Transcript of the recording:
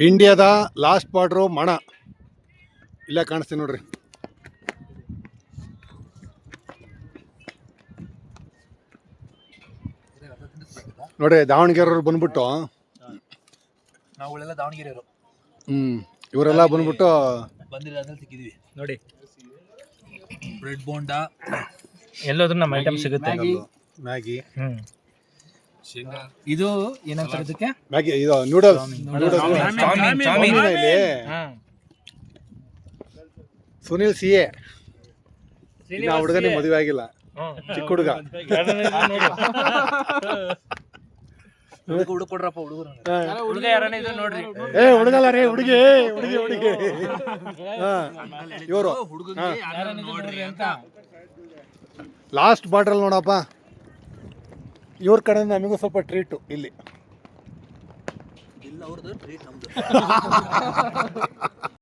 ಇಂಡಿಯಾದ last border ಮಣ ಇಲ್ಲ ಕಾಣಿಸ್ತೀನಿ ನೋಡ್ರಿ. ನೋಡ್ರಿ ದಾವಣಗೆರೆಯವ್ರು ಬಂದ್ಬಿಟ್ಟು ನಾವುಗಳೆಲ್ಲ ದಾವಣಗೆರೆಯವರು. ಇವರೆಲ್ಲ ಬಂದ್ಬಿಟ್ಟು ಬಂದಿರೋದ್ರಲ್ಲಿ ಸಿಕ್ಕಿದ್ವಿ ನೋಡಿ. ಬ್ರೆಡ್ ಬೋಂಡ ಎಲ್ಲೋದ್ರೂ ನಮ್ಮ ಐಟಮ್ ಸಿಗುತ್ತೆ. ಮ್ಯಾಗಿ ಶೇಂಗಾ ಇದು ಏನಂತಾರೆ ಇದಕ್ಕೆ? ಮ್ಯಾಗಿ ಇದು ನೂಡಲ್ಸ್ ಇಲ್ಲಿ ಸುನಿಲ್ CA ಇನ್ನು ಆ ಹುಡುಗನಿಗೆ ಮದುವೆ ಆಗಿಲ್ಲ, ಚಿಕ್ಕ ಹುಡುಗ. ಹುಡುಗ ಕೊಡ್ರಪ್ಪ ಹುಡುಗರು. ಏ ಹುಡುಗಲ್ಲ ರೀ, ಹುಡುಗಿ ಹುಡುಗಿ ಹುಡುಗಿ ಇವರು ಲಾಸ್ಟ್ ಬಾರ್ಡ್ರಲ್ಲಿ ನೋಡಪ್ಪ. ಇವ್ರ ಕಡೆಯಿಂದ ನಮಗೂ ಸ್ವಲ್ಪ ಟ್ರೀಟು ಇಲ್ಲಿ. ಇಲ್ಲ ಅವ್ರದ್ದು ಟ್ರೀಟ್ ನಮ್ದು.